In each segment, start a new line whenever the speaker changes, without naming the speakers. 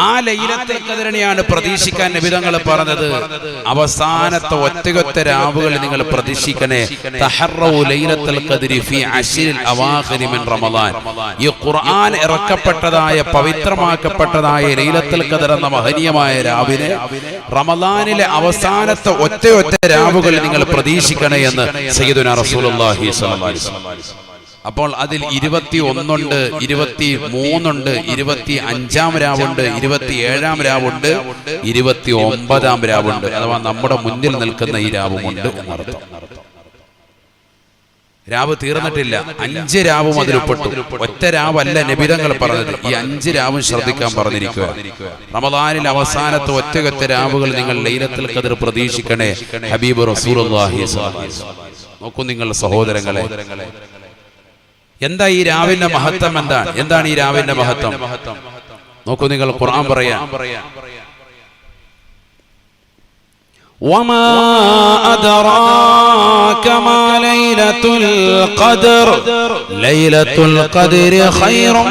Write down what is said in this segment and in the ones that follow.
ആ ലൈലത്തുൽ ഖദറിനെയാണ് പ്രതീക്ഷിക്കാൻ നബി തങ്ങൾ പറഞ്ഞത്. അവസാനത്തെ ഒറ്റയൊറ്റ രാവുകൾ നിങ്ങൾ പ്രതീക്ഷിക്കണേ. തഹറൗ ലൈലത്തുൽ ഖദ്രി ഫീ അശ്രിൽ അവാഖിരി മിൻ റമളാൻ. ഈ ഖുർആൻ ഇറക്കപ്പെട്ടതായ പവിത്രമാക്കപ്പെട്ടതായ ലൈലത്തുൽ ഖദർ എന്ന മഹനീയമായ രാവിനെ റമളാനിലെ അവസാനത്തെ ഒറ്റയൊറ്റ രാവുകൾ നിങ്ങൾ പ്രതീക്ഷിക്കണേ എന്ന് സയ്യിദുനാ റസൂലുള്ളാഹി സ്വല്ലല്ലാഹു അലൈഹി വസല്ലം. അപ്പോൾ അതിൽ 21 ഉണ്ട്, 23 25 രാവുണ്ട്, 27 രാവുണ്ട്, 29 രാവുണ്ട്. അഥവാ നമ്മുടെ മുന്നിൽ നിൽക്കുന്ന ഈ രാവുമുണ്ട് എന്നർത്ഥം. രാവ് തീർന്നിട്ടില്ല, 5 രാവും അതിൽപ്പെട്ടു. ഒറ്റ രാവല്ല നബി തങ്ങൾ പറഞ്ഞത്, ഈ 5 രാവും ശ്രദ്ധിക്കാൻ പറഞ്ഞിരിക്കുക. റമളാനിൽ അവസാനത്തെ ഒറ്റയൊറ്റ രാവുകൾ നിങ്ങൾ ലൈലത്തുൽ ഖദർ പ്രതീക്ഷിക്കണേ ഹബീബ് റസൂലുള്ളാഹി സ്വല്ലല്ലാഹു അലൈഹി വസല്ലം. നോക്കൂ നിങ്ങൾ സഹോദരങ്ങളെ, എന്താ ഈ രാവിന്റെ മഹത്വം? എന്താണ് ഈ രാവിന്റെ മഹത്വം? നോക്കൂ നിങ്ങൾ, ഖുർആൻ പറയാം, വമാ അദ്റാക മാ ലൈലത്തുൽ ഖദർ ലൈലത്തുൽ ഖദ്രി ഖൈറും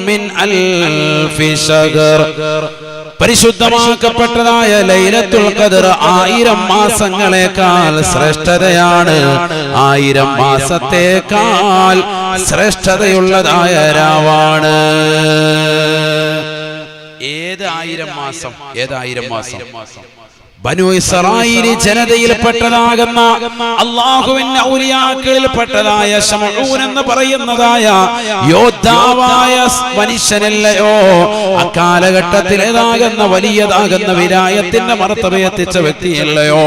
മിൻ അൽഫി ശഹർ. പരിശുദ്ധമാക്കപ്പെട്ടതായ ലൈലത്തുൽ ഖദർ 1000 മാസങ്ങളെക്കാൾ ശ്രേഷ്ഠതയാണ്. 1000 മാസത്തേക്കാൾ ശ്രേഷ്ഠതയുള്ളതായ രാവാണ്. ഏത് 1000 മാസം? ഏത് 1000 മാസം? ബനു ഇസ്രായേൽ ജനതയിൽപ്പെട്ടതാകുന്ന അല്ലാഹുവിന്റെ ഔലിയാക്കളിൽപ്പെട്ടതായ ശമഊൻ എന്ന് പറയുന്നതായ യോദ്ധാവായ മനുഷ്യനല്ലയോ അക്കാലഘട്ടത്തിലേതാകുന്ന വലിയതാകുന്ന വിലായത്തിന്റെ മർത്തബയെത്തിച്ച വ്യക്തിയല്ലയോ?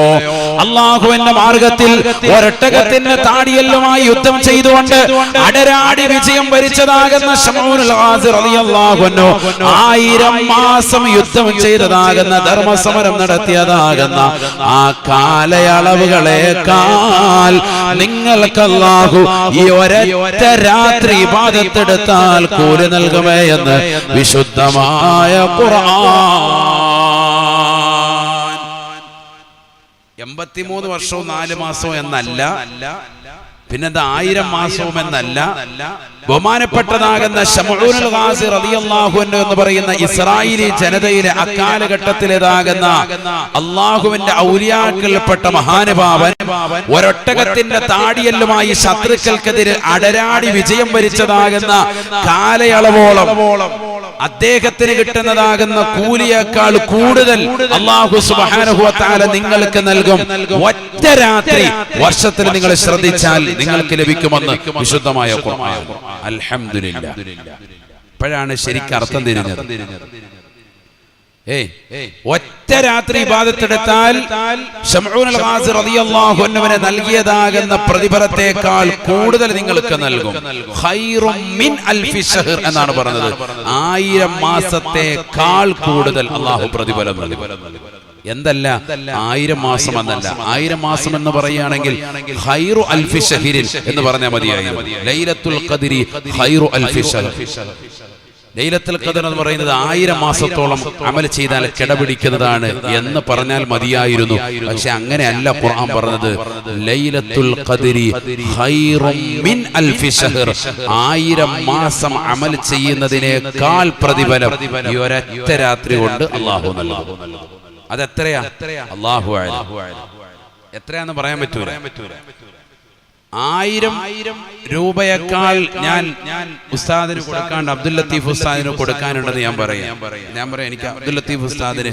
അല്ലാഹുവിന്റെ മാർഗത്തിൽ ഒരൊട്ടകത്തിന്റെ താടിയെല്ലുമായി യുദ്ധം ചെയ്തുകൊണ്ട് അടരാടി വിജയം വരിച്ചതാകുന്ന ശമഊനുൽ ഗാസി റളിയല്ലാഹു അൻഹു 1000 മാസം യുദ്ധം ചെയ്തതാകുന്ന ധർമ്മസമരം നടത്തിയതാകുന്ന ആ കാലയളവുകളേക്കാൾ നിങ്ങൾക്ക് അല്ലാഹു ഈ ഒരൊറ്റ രാത്രി ഇബാദത്തെടുത്താൽ കൂലി നൽകുമേ എന്ന് വിശുദ്ധമായ ഖുർആൻ. 83 വർഷവും 4 മാസവും എന്നല്ല, പിന്നെന്താ 1000 മാസവും എന്നല്ല. ബഹുമാനപ്പെട്ടതാകുന്ന ശമഊനുൽ ഗാസി റളിയല്ലാഹു അൻഹു എന്ന് പറയുന്ന ഇസ്രായേലി ജനതയിലെ അക്കാലഘട്ടത്തിലേതാകുന്ന അല്ലാഹുവിന്റെ ഔലിയാക്കളിൽപ്പെട്ട മഹാനുഭാവൻ ഒരൊട്ടകത്തിന്റെ താടിയെല്ലുമായി ശത്രുക്കൾക്കെതിരെ അടരാടി വിജയം വരിച്ചതാകുന്ന കാലയളവോളം അദ്ദേഹത്തിന് കിട്ടുന്നതാകുന്ന കൂലിയേക്കാൾ കൂടുതൽ അല്ലാഹു സുബ്ഹാനഹു വ തആല നിങ്ങൾക്ക് നൽകും. ഒറ്റ രാത്രി വർഷത്തിൽ നിങ്ങൾ ശ്രദ്ധിച്ചാൽ നിങ്ങൾക്ക് ലഭിക്കുമെന്ന് വിശുദ്ധമായ ഖുർആൻ. അൽഹംദുലില്ലാ. ഇപ്പോഴാണ് ശരിക്കും അർത്ഥം തിരിഞ്ഞത്. ഒറ്റ രാത്രി ഇബാദത്തെടുത്താൽ ശമഊനുൽ ഗാസി റളിയല്ലാഹു അൻഹുവിനെ നൽകിയതാകുന്ന പ്രതിഫലത്തേക്കാൾ കൂടുതൽ നിങ്ങൾക്ക് നൽകും. ഖൈറും മിൻ അൽഫി ശഹർ എന്നാണ് പറഞ്ഞത്. 1000 മാസത്തേക്കാൾ കൂടുതൽ അല്ലാഹു പ്രതിഫലം നൽകും. എന്തല്ല 1000 മാസം എന്നല്ല, 1000 മാസം എന്ന് പറയുകയാണെങ്കിൽ ഖൈറു അൽഫി ശഹരിൻ എന്ന് പറഞ്ഞാൽ മതിയായിരുന്നു. ലൈലത്തുൽ ഖദ്രി ഖൈറു അൽഫി ശഹർ. ലൈലത്തുൽ ഖദർ എന്ന് പറയുന്നത് 1000 മാസത്തോളം അമൽ ചെയ്താൽ കിടപിടിക്കുന്നതാണ് എന്ന് പറഞ്ഞാൽ മതിയായിരുന്നു. പക്ഷെ അങ്ങനെയല്ല ഖുർആൻ പറഞ്ഞത്. ലൈലത്തുൽ ഖദ്രി ഖൈറും മിൻ അൽഫി ശഹർ. 1000 മാസം അമൽ ചെയ്യുന്നതിനേക്കാൾ പ്രതിഫലം ഈ ഒരൊറ്റ രാത്രി കൊണ്ട് അല്ലാഹു നൽകും. അതെത്രയാ? അല്ലാഹു അഅലം. എത്രയാന്ന് പറയാൻ പറ്റൂല. 1000 രൂപയേക്കാൾ ഞാൻ ഉസ്താദിന് കൊടുക്കാണ്ട് അബ്ദുൽ ലത്തീഫ് ഉസ്താദിന് കൊടുക്കാനുണ്ടെന്ന് ഞാൻ പറയാം. എനിക്ക് അബ്ദുൽ ലത്തീഫ് ഉസ്താദിന്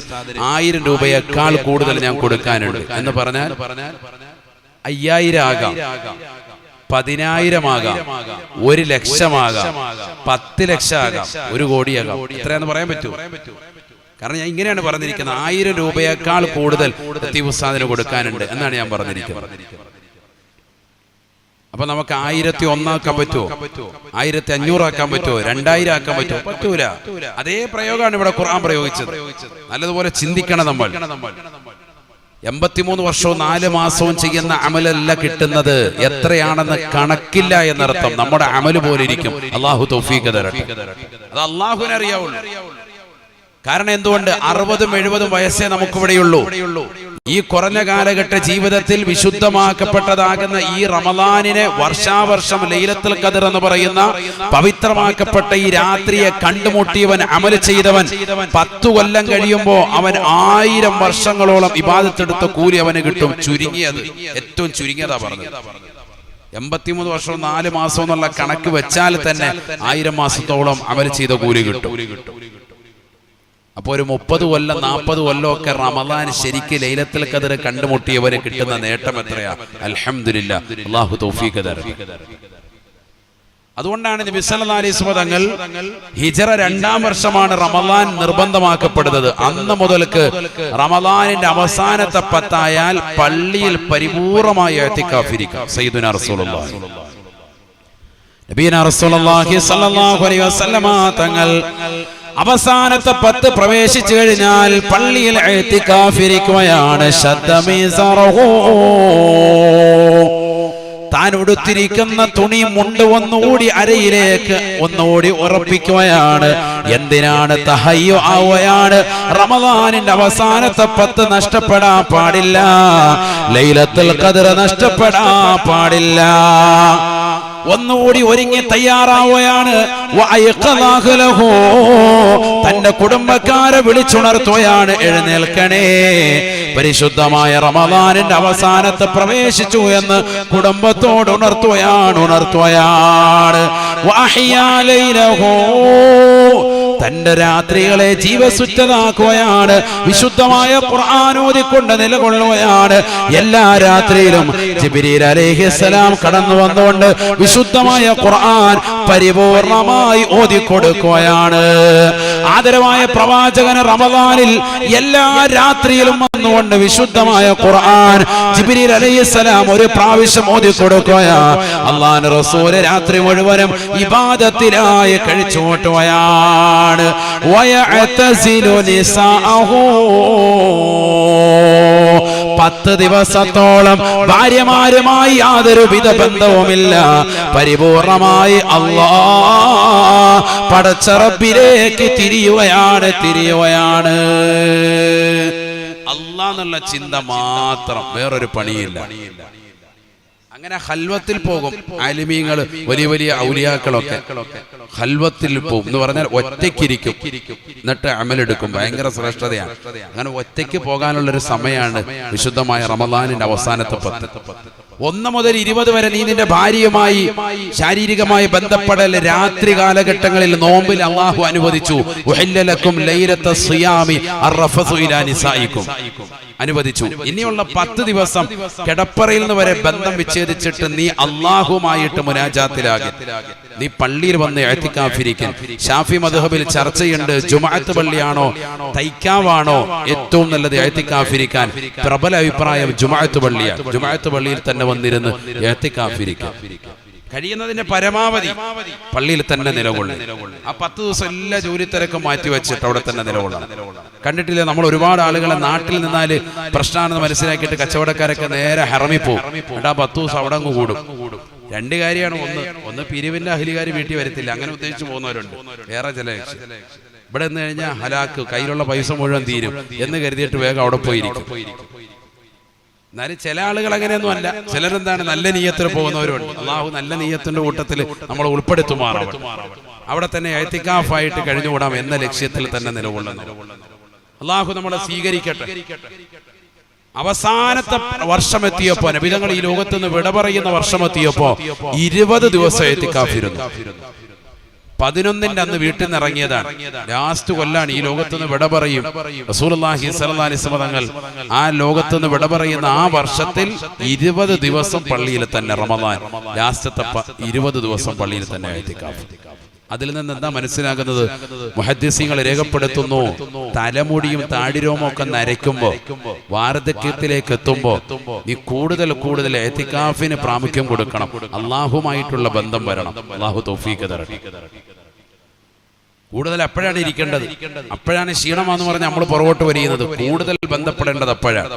1000 രൂപയേക്കാൾ കൂടുതൽ ഞാൻ കൊടുക്കാനുണ്ട് എന്ന് പറഞ്ഞാൽ 5000 ആകാം, 10000 ആകാം, 1 ലക്ഷമാകാം, 10 ലക്ഷം ആകാം, 1 കോടിയാകാം. എത്രയാന്ന് പറയാൻ പറ്റൂ? കാരണം ഞാൻ ഇങ്ങനെയാണ് പറഞ്ഞിരിക്കുന്നത്. 1000 രൂപയേക്കാൾ കൂടുതൽ ലത്തീഫ് ഉസ്താദിന് കൊടുക്കാനുണ്ട് എന്നാണ് ഞാൻ പറഞ്ഞിരിക്കുന്നത്. അപ്പൊ നമുക്ക് 1001 ആക്കാൻ പറ്റുമോ? 1500 ആക്കാൻ പറ്റുമോ? 2000 ആക്കാൻ പറ്റുമോ? പറ്റൂല. അതേ പ്രയോഗമാണ് ഇവിടെ ഖുർആൻ പ്രയോഗിച്ചത്. നല്ലതുപോലെ ചിന്തിക്കണം നമ്മൾ. 83 വർഷവും 4 മാസവും ചെയ്യുന്ന അമലല്ല കിട്ടുന്നത്. എത്രയാണെന്ന് കണക്കില്ല എന്നർത്ഥം. നമ്മുടെ അമല് പോലെ ഇരിക്കും. അല്ലാഹു തൗഫീഖ് തരട്ടെ. അത് അല്ലാഹുവിനെ അറിയാവുള്ളൂ. കാരണം എന്തുകൊണ്ട് 60-70 വയസ്സേ നമുക്കിവിടെയുള്ളൂ. ഈ കുറഞ്ഞ കാലഘട്ട ജീവിതത്തിൽ വിശുദ്ധമാക്കപ്പെട്ടതാകുന്ന ഈ റമദാനിനെ വർഷാവർഷം ലൈലത്തുൽ ഖദർ എന്ന് പറയുന്ന പവിത്രമാക്കപ്പെട്ട ഈ രാത്രിയെ കണ്ടുമുട്ടിയവൻ, അമൽ ചെയ്തവൻ 10 കൊല്ലം കഴിയുമ്പോൾ അവൻ 1000 വർഷങ്ങളോളം ഇബാദത്തെടുത്ത കൂലി അവന് കിട്ടും. ചുരുങ്ങിയത്, ഏറ്റവും ചുരുങ്ങിയതാ പറഞ്ഞത്. 83 വർഷവും 4 മാസം എന്നുള്ള കണക്ക് വെച്ചാൽ തന്നെ 1000 മാസത്തോളം അമൽ ചെയ്ത കൂലി കിട്ടും. അപ്പോൾ ഒരു 30 കൊല്ലം 40 കൊല്ലം ഒക്കെ റമദാൻ ശരിക്ക് ലൈലത്തുൽ ഖദർ കണ്ടുമുട്ടിയവര് കിട്ടുന്ന നേട്ടം എത്രയാ? അൽഹംദുലില്ലാ, അല്ലാഹു തൗഫീഖ് തരട്ടെ. അതുകൊണ്ടാണ് നബി സല്ലല്ലാഹു അലൈഹി വസല്ലം തങ്ങൾ ഹിജ്റ 2-ാം വർഷമാണ് റമദാൻ നിർബന്ധമാക്കപ്പെടുന്നത്. അന്ന് മുതൽക്ക് റമദാനിന്റെ അവസാനത്തെ 10 ആയാൽ പള്ളിയിൽ പരിപൂർണമായി ഇഅ്തികാഫിരിക്കാം. സയ്യിദുനാ റസൂലുള്ളാഹി നബിയുനാ റസൂലുള്ളാഹി സ്വല്ലല്ലാഹു അലൈഹി വസല്ലം തങ്ങൾ അവസാനത്തെ 10 പ്രവേശിച്ചു കഴിഞ്ഞാൽ പള്ളിയിൽ ഇഅ്തികാഫിരിക്കുകയാണ്. താൻ ഉടുത്തിരിക്കുന്ന തുണി മുണ്ട് ഒന്നുകൂടി അരയിലേക്ക് ഒന്നുകൂടി ഉറപ്പിക്കുകയാണ്. എന്തിനാണ്? തഹയ്യു ആവുകയാണ്. റമദാനിന്റെ അവസാനത്തെ 10 നഷ്ടപ്പെടാൻ പാടില്ല, ലൈലത്തുൽ ഖദർ നഷ്ടപ്പെടാൻ പാടില്ല. ഒന്നുകൂടി ഒരുങ്ങി തയ്യാറാവുകയാണ്. തന്റെ കുടുംബക്കാരെ വിളിച്ചുണർത്തുകയാണ്, എഴുന്നേൽക്കണേ, പരിശുദ്ധമായ റമദാനിന്റെ അവസാനത്തെ പ്രവേശിച്ചു എന്ന് കുടുംബത്തോട് ഉണർത്തുകയാണ്. തന്റെ രാത്രികളെ ജീവസുറ്റതാക്കുകയാണ്. വിശുദ്ധമായ ഖുർആൻ ഓതിക്കൊണ്ട് നിലകൊള്ളുകയാണ്. എല്ലാ രാത്രിയിലും ജിബ്രീൽ അലൈഹിസ്സലാം കടന്നു വന്നുകൊണ്ട് വിശുദ്ധമായ ഖുർആൻ പരിപൂർണമായി ഓതിക്കൊടുക്കുകയാണ്. ആദരവായ പ്രവാചകൻ റമദാനിൽ എല്ലാ രാത്രിയിലും വന്നുകൊണ്ട് വിശുദ്ധമായ ഖുർആൻ ജിബ്രീൽ അലൈഹിസ്സലാം ഒരു പ്രാവശ്യം ഓതിക്കൊടുക്കുകയാണ്. അല്ലാഹുവിന്റെ റസൂൽ രാത്രി മുഴുവനും ഇബാദത്തിലായി കഴിച്ചുകൂട്ടുകയാണ്. വയഅ്തസിലു നിസാഅഹു 10 ദിവസത്തോളം ഭാര്യമാരുമായി യാതൊരു വിധ ബന്ധവുമില്ല. പരിപൂർണമായി അല്ലാഹ് പടച്ച റബ്ബിലേക്ക് തിരിയുകയാണ്. അല്ലാഹ് എന്നുള്ള ചിന്ത മാത്രം, വേറൊരു പണിയില്ല. അങ്ങനെ ഹൽവത്തിൽ പോകും ആലിമീങ്ങൾ, വലിയ വലിയ ഔലിയാക്കളൊക്കെ ഹൽവത്തിൽ പോകും എന്ന് പറഞ്ഞാൽ ഒറ്റയ്ക്കിരിക്കും, എന്നിട്ട് അമലെടുക്കും. ഭയങ്കര ശ്രേഷ്ഠതയാണ്. അങ്ങനെ ഒറ്റയ്ക്ക് പോകാനുള്ളൊരു സമയമാണ് വിശുദ്ധമായ റമദാനിന്റെ അവസാനത്തെ 10. 1 മുതൽ 20 വരെ നീ നിന്റെ ഭാര്യയുമായി ശാരീരികമായി ബന്ധപ്പെടൽ രാത്രി കാലഘട്ടങ്ങളിൽ നോമ്പിൽ അല്ലാഹു അനുവദിച്ചു. അനുവദിച്ചു. ഇനിയുള്ള 10 ദിവസം കിടപ്പറയിൽ നിന്ന് വരെ ബന്ധം വിച്ഛേദിച്ചിട്ട് നീ അല്ലാഹുമായിട്ട് മുനാജാത്തിലാകും. നീ പള്ളിയിൽ വന്ന് ഇഅ്തികാഫിരിക്കും. ഷാഫി മദ്ഹബിൽ ചർച്ചയുണ്ട്, ജുമുഅത്ത് പള്ളിയാണോ തൈക്കാവാണോ ഏറ്റവും നല്ലത് ഇഅ്തികാഫിരിക്കാൻ? പ്രബല അഭിപ്രായം ജുമുഅത്ത് പള്ളിയാണ്. ജുമുഅത്ത് പള്ളിയിൽ തന്നെ വന്നിരുന്ന് ഇഅ്തികാഫിരിക്കാം. കഴിയുന്നതിന്റെ പരമാവധി പള്ളിയിൽ തന്നെ നിലകൊള്ളും. ആ 10 ദിവസം എല്ലാ ജോലി തിരക്കും മാറ്റി വെച്ചിട്ട് അവിടെ തന്നെ നിലകൊള്ളണം. കണ്ടിട്ടില്ലേ, നമ്മൾ ഒരുപാട് ആളുകളെ നാട്ടിൽ നിന്നാല് പ്രശ്നമാണെന്ന് മനസ്സിലാക്കിയിട്ട് കച്ചവടക്കാരൊക്കെ നേരെ ഹറമിൽ പോകും. എന്നിട്ട് ആ 10 ദിവസം അവിടെ അങ്ങ് കൂടും. 2 കാര്യമാണ്. ഒന്ന് പിരിവിന്റെ അഹ്ലികാർ വീട്ടിൽ വരത്തില്ല, അങ്ങനെ ഉദ്ദേശിച്ച് പോകുന്നവരുണ്ട്. വേറെ ചില ഇവിടെ നിന്ന് കഴിഞ്ഞാൽ ഹലാക്ക്, കയ്യിലുള്ള പൈസ മുഴുവൻ തീരും എന്ന് കരുതിയിട്ട് വേഗം അവിടെ പോയിരിക്കും. എന്നാലും ചില ആളുകൾ അങ്ങനെയൊന്നും അല്ല. ചിലരെന്താണ്, നല്ല നീയത്തിൽ പോകുന്നവരുണ്ട്. അല്ലാഹു നല്ല നീയത്തിന്റെ കൂട്ടത്തിൽ നമ്മൾ ഉൾപ്പെടുത്തുമാറാവട്ടെ. അവിടെ തന്നെ ഇഅ്തികാഫായിട്ട് കഴിഞ്ഞുകൂടാം എന്ന ലക്ഷ്യത്തിൽ തന്നെ നിലകൊള്ളുന്നു. അല്ലാഹു നമ്മളെ സ്വീകരിക്കട്ടെ. അവസാനത്തെ വർഷമെത്തിയപ്പോ, നബിതങ്ങൾ ഈ ലോകത്ത് നിന്ന് വിട പറയുന്ന വർഷമെത്തിയപ്പോ 20 ദിവസം ഇഅ്തികാഫിരുന്നു. 11ന്റെ അന്ന് വീട്ടിൽ നിന്ന് ഇറങ്ങിയതാണ്. ലാസ്റ്റ് കൊല്ലാണ് ഈ ലോകത്തുനിന്ന് വിട പറയും. റസൂലുള്ളാഹി സ്വല്ലല്ലാഹി അലൈഹി വസല്ലം തങ്ങൾ ആ ലോകത്തുനിന്ന് വിട പറയുന്ന ആ വർഷത്തിൽ 20 ദിവസം പള്ളിയിൽ തന്നെ, റമദാൻ ലാസ്റ്റത്തെ 20 ദിവസം പള്ളിയിൽ തന്നെ ഇഅ്തികാഫ്. അതിൽ നിന്ന് എന്താ മനസ്സിലാകുന്നത്? മുഹദ്ദിസീങ്ങൾ രേഖപ്പെടുത്തുന്നു, തലമുടിയും താടിരോമം ഒക്കെ നരയ്ക്കുമ്പോ, വാർദ്ധക്യത്തിലേക്ക് എത്തുമ്പോ നീ കൂടുതൽ ഇഅ്തികാഫിന് പ്രാമുഖ്യം കൊടുക്കണം. അല്ലാഹുമായിട്ടുള്ള ബന്ധം വരണം. അല്ലാഹു തൗഫീഖ് തരട്ടെ. കൂടുതൽ അപ്പോഴാണ് ഇരിക്കേണ്ടത്. അപ്പോഴാണ് ക്ഷീണമാന്ന് പറഞ്ഞ് നമ്മൾ പുറകോട്ട് വരികയുന്നത്. കൂടുതൽ ബന്ധപ്പെടേണ്ടത് അപ്പോഴാണ്.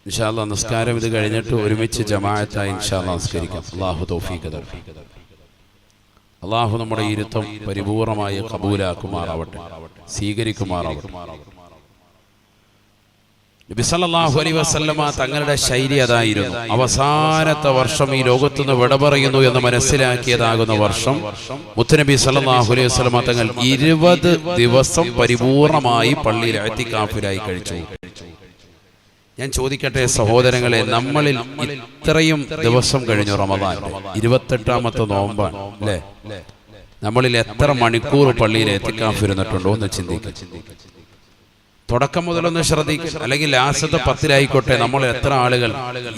ഇൻഷാ അല്ലാഹ് നിസ്കാരം ഇത് കഴിഞ്ഞിട്ട് ഒരുമിച്ച് ജമാഅത്തായി ഇൻഷാ അല്ലാഹ് നിസ്കരിക്കാം. അല്ലാഹു തൗഫീഖ് തരട്ടെ. അല്ലാഹു നമ്മുടെ ഇരുത്തം പരിപൂർണമായി ഖബൂലാക്കുമാറാവട്ടെ, സ്വീകരിക്കുമാറാവട്ടെ. നബി സല്ലല്ലാഹു അലൈഹി വസല്ലമ തങ്ങളുടെ ശൈലി അതായിരുന്നു. അവസാനത്തെ വർഷം ഈ ലോകത്തുനിന്ന് വിട പറയുന്നു എന്ന് മനസ്സിലാക്കിയതാകുന്ന വർഷം മുത്തുനബി സല്ലല്ലാഹു അലൈഹി വസല്ലമ തങ്ങൾ 20 ദിവസം പരിപൂർണമായി പള്ളിയിൽ ഇഅ്തികാഫിലായി കഴിച്ചു. ഞാൻ ചോദിക്കട്ടെ സഹോദരങ്ങളെ, നമ്മളിൽ ഇത്രയും ദിവസം കഴിഞ്ഞു റമദാൻ 28ാമത്തെ നോമ്പാണ് അല്ലേ? നമ്മളിൽ എത്ര മണിക്കൂർ പള്ളിയിൽ ഇഅ്തികാഫിരുന്നിട്ടുണ്ടോ എന്ന് ചിന്തിക്കുക. തുടക്കം മുതലൊന്ന് ശ്രദ്ധിക്കുക. അല്ലെങ്കിൽ ലാസ്റ്റത്തെ 10-ലായിക്കോട്ടെ, നമ്മൾ എത്ര ആളുകൾ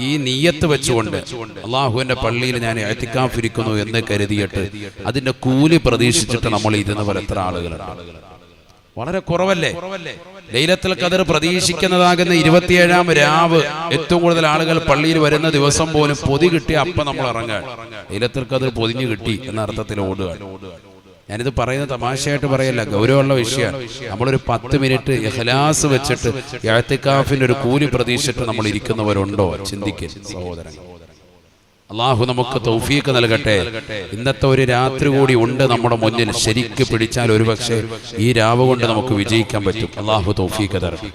ഈ നിയ്യത്ത് വെച്ചുകൊണ്ട് അള്ളാഹുവിന്റെ പള്ളിയിൽ ഞാൻ ഇഅ്തികാഫിരിക്കുന്നു എന്ന് കരുതിയിട്ട് അതിന്റെ കൂലി പ്രതീക്ഷിച്ചിട്ട് നമ്മൾ ഇരുന്ന പോലെ എത്ര ആളുകളുണ്ട്? വളരെ കുറവല്ലേ? ലൈലത്തുൽ ഖദർ പ്രതീക്ഷിക്കുന്നതാകുന്ന 27ാം രാവ് ഏറ്റവും കൂടുതൽ ആളുകൾ പള്ളിയിൽ വരുന്ന ദിവസം പോലും പൊതി കിട്ടിയ അപ്പം നമ്മൾ ഇറങ്ങാൻ ലൈലത്തുൽ ഖദർ പൊതിഞ്ഞു കിട്ടി എന്ന അർത്ഥത്തിൽ ഓടുക. ഞാനിത് പറയുന്നത് തമാശയായിട്ട് പറയല്ല, ഗൗരവമുള്ള വിഷയമാണ്. നമ്മളൊരു 10 മിനിറ്റ് ഇഖ്ലാസ് വെച്ചിട്ട് ഇഅ്തികാഫിന്റെ ഒരു കൂലി പ്രതീക്ഷിച്ചിട്ട് നമ്മൾ ഇരിക്കുന്നവരുണ്ടോ? ചിന്തിക്കുക സഹോദരങ്ങൾ. അള്ളാഹു നമുക്ക് തൗഫീഖ് നൽകട്ടെ. ഇന്നത്തെ ഒരു രാത്രി കൂടി ഉണ്ട് നമ്മുടെ മുന്നിൽ. ശരിക്ക് പിടിച്ചാൽ ഒരുപക്ഷെ ഈ രാവ് കൊണ്ട് നമുക്ക് വിജയിക്കാൻ പറ്റും. അള്ളാഹു തൗഫീഖ് തരട്ടെ.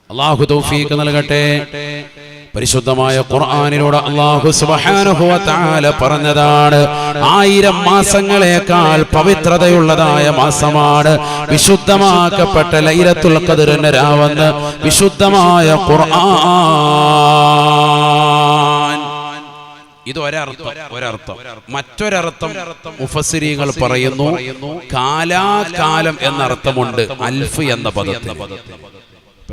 അള്ളാഹു തൗഫീഖ് നൽകട്ടെ. പരിശുദ്ധമായ ഖുർആനിലൂടെ അല്ലാഹു സുബ്ഹാനഹു വ തആല പറഞ്ഞതാണ്, 1000 മാസങ്ങളേക്കാൾ പവിത്രതയുള്ളതായ മാസമാണ് വിശുദ്ധമാക്കപ്പെട്ട ലൈലത്തുൽ ഖദറിന്റെ രാവെന്ന് വിശുദ്ധമായ ഖുർആൻ. ഇത് ഒരർത്ഥം. മറ്റൊരർത്ഥം മുഫസ്സിരീങ്ങൾ പറയുന്നു, കാലാകാലം എന്നർത്ഥമുണ്ട് അൽഫ് എന്ന പദത്തിന്.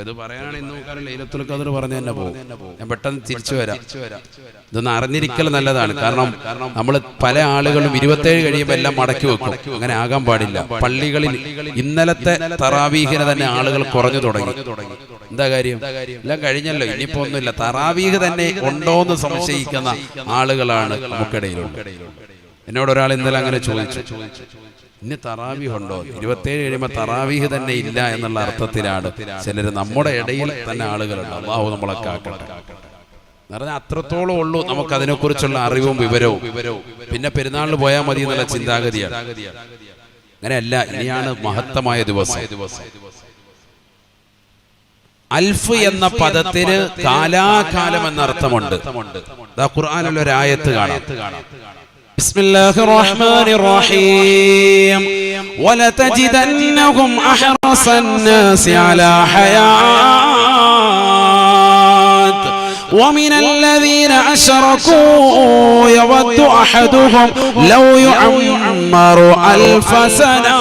ഇത് പറയാനാണ് ഇന്ന് ലൈലത്തുൽ ഖദർ പറഞ്ഞു തന്നെ പോകും. ഞാൻ പെട്ടെന്ന് തിരിച്ചു വരാം. ഇതൊന്ന് അറിഞ്ഞിരിക്കൽ നല്ലതാണ്. കാരണം നമ്മൾ പല ആളുകളും 27 കഴിയുമ്പോൾ എല്ലാം മടക്കി വെക്കും. അങ്ങനെ ആകാൻ പാടില്ല. പള്ളികളിൽ ഇന്നലത്തെ തറാവീഹിന് തന്നെ ആളുകൾ കുറഞ്ഞു തുടങ്ങി. എന്താ കാര്യം? എല്ലാം കഴിഞ്ഞല്ലോ, ഇനിയിപ്പോ ഒന്നുമില്ല. തറാവീഹ് തന്നെ ഉണ്ടോന്ന് സംശയിക്കുന്ന ആളുകളാണ് നമുക്കിടയിലുള്ളത്. എന്നോട് ഒരാൾ ഇന്നലെ അങ്ങനെ ചോദിച്ചു, ഇനി തറാവീഹ് ഉണ്ടോ? 27 കഴിയുമ്പോൾ തറാവീഹ് തന്നെ ഇല്ല എന്നുള്ള അർത്ഥത്തിലാണ് ചിലർ നമ്മുടെ ഇടയിൽ തന്നെ ആളുകളുണ്ട്. അല്ലാഹു നമ്മളെ കാക്കട്ടെ. പറഞ്ഞാൽ അത്രത്തോളം ഉള്ളൂ നമുക്ക് അതിനെക്കുറിച്ചുള്ള അറിവും വിവരവും. പിന്നെ പെരുന്നാളിന് പോയാൽ മതി എന്നുള്ള ചിന്താഗതിയാണ്. അങ്ങനെയല്ല, ഇനിയാണ് മഹത്തമായ ദിവസം. അൽഫ് എന്ന പദത്തിന് കാലാകാലം എന്ന അർത്ഥമുണ്ട്. ഖുർആനിൽ ഒരു ആയത്ത് കാണാം. ബിസ്മില്ലാഹിർ റഹ്മാനിർ റഹീം. വലതജിദന്നഹും അഹ്റസൻ നാസി അലാ ഹയാത്ത് ومن الذين أشركوا يود أحدهم لو يعمر 1000 سنة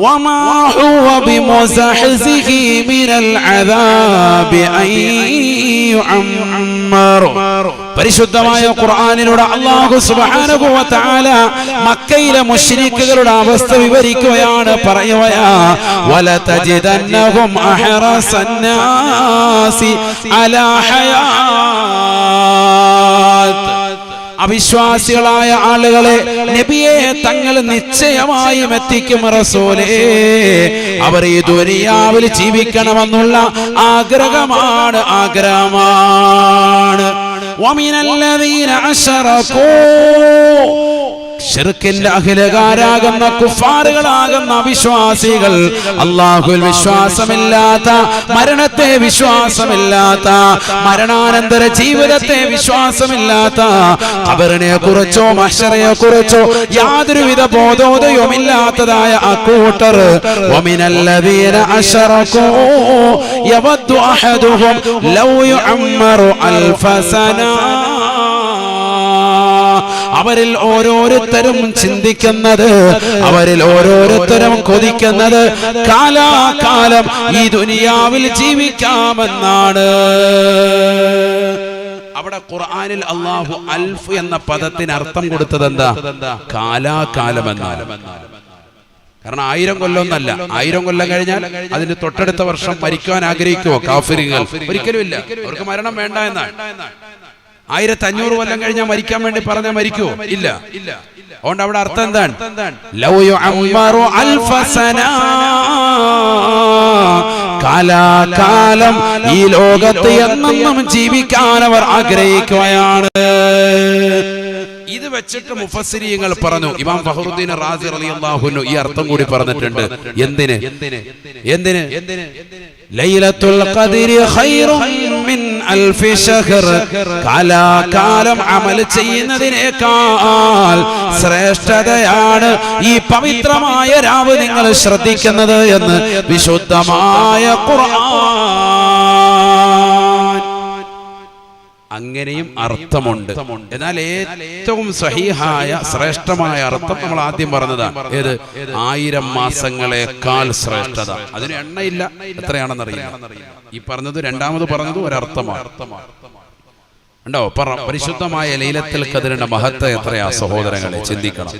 وما هو بمزحزحه من العذاب أن يعمر. പരിശുദ്ധമായ ഖുർആനിലൂടെ അല്ലാഹു സുബ്ഹാനഹു വ തആല മക്കയിലെ മുശ്രിക്കുകളുടെ അവസ്ഥ വിവരിക്കുകയാണ്. പറയുകയാ, വലതജിദന്നഹും അഹ്റസൻ നാസി അലാ ഹയാത്ത്. അവിശ്വാസികളായ ആളുകളെ നബിയെ തങ്ങൾ നിശ്ചയമായും എത്തിക്കും റസൂലേ. അവർ ഈ ദുനിയാവിൽ ജീവിക്കണമെന്നുള്ള ആഗ്രഹമാണ്. വമിനല്ലദീന അശ്റകൂ, ശിർക്കിന്റെ അഖിലകാരാകുന്ന കുഫാറുകളാകുന്ന അവിശ്വാസികൾ, അല്ലാഹുവിൽ വിശ്വാസമില്ലാത്ത, മരണത്തെ വിശ്വാസമില്ലാത്ത, മരണാനന്തര ജീവിതത്തെ വിശ്വാസമില്ലാത്ത, ഖബറിനെ കുറിച്ചോ മഹ്ശറയെ കുറിച്ചോ യാതൊരുവിധ ബോധോദയവുമില്ലാത്തതായ അക്കൂട്ടർ, വമിനല്ലദീന അശ്റകൂ യവദ്ദു അഹദുഹും ലൗ യുഅമ്മറു 1000 സന. അവരിൽ ഓരോരുത്തരും ചിന്തിക്കുന്നത്, അവരിൽ ഓരോരുത്തരും കൊതിക്കുന്നത് കാലാകാലം ഈ ദുനിയാവിൽ ജീവിക്കാമെന്നാണ്. അവിടെ ഖുർആനിൽ അല്ലാഹു അൽഫ് എന്ന പദത്തിന് അർത്ഥം കൊടുത്തത് എന്താ? കാലാകാലം എന്നാണ്. കാരണം 1000 കൊല്ലം ഒന്നല്ല. 1000 കൊല്ലം കഴിഞ്ഞാൽ അതിന് തൊട്ടടുത്ത വർഷം മരിക്കാൻ ആഗ്രഹിക്കുമോ കാഫിറുകൾ? ഒരിക്കലും ഇല്ല. അവർക്ക് മരണം വേണ്ട എന്നാണ്. 1500 കൊല്ലം കഴിഞ്ഞാൽ മരിക്കാൻ വേണ്ടി പറഞ്ഞാൽ മരിക്കുമോ? ഇല്ല. അതുകൊണ്ട് അവിടെ അർത്ഥം എന്താണ്? ലൗ യുഅമ്മറു 1000 സന, കാലാകാലം ഈ ലോകത്ത് എന്നെന്നും ജീവിക്കാൻ അവർ ആഗ്രഹിക്കുകയാണ്. ഇത് വെച്ചിട്ട് മുഫസ്സിരീങ്ങൾ പറഞ്ഞു. ഇമാം ഫഖറുദ്ദീൻ റാസി റളിയല്ലാഹു അൻഹു ഈ അർത്ഥം കൂടി പറഞ്ഞിട്ടുണ്ട്. എന്തിന് ലൈലത്തുൽ ഖദ്രി ഖൈറുൻ മിൻ അൽഫി ശഹർ, കാലാകാലം അമൽ ചെയ്യുന്നതിനേക്കാൾ ശ്രേഷ്ഠതയാണ് ഈ പവിത്രമായ രാവ് നിങ്ങൾ ശ്രദ്ധിക്കുന്നത് എന്ന് വിശുദ്ധമായ ഖുർആൻ. അങ്ങനെയും അർത്ഥമുണ്ട്. എന്നാൽ ഏറ്റവും സഹീഹായ ശ്രേഷ്ഠമായ അർത്ഥം നമ്മൾ ആദ്യം പറഞ്ഞതാണ്. ഏത്? 1000 മാസങ്ങളെക്കാൾ ശ്രേഷ്ഠത. അതിന് എണ്ണയില്ല, എത്രയാണെന്നറിയില്ല. ഈ പറഞ്ഞത് രണ്ടാമത് പറഞ്ഞത് ഒരർത്ഥമാണ്. ഉണ്ടോ? പരിശുദ്ധമായ ലൈലത്തുൽ ഖദ്റിന്റെ മഹത്വം എത്രയാ സഹോദരങ്ങളെ, ചിന്തിക്കണം.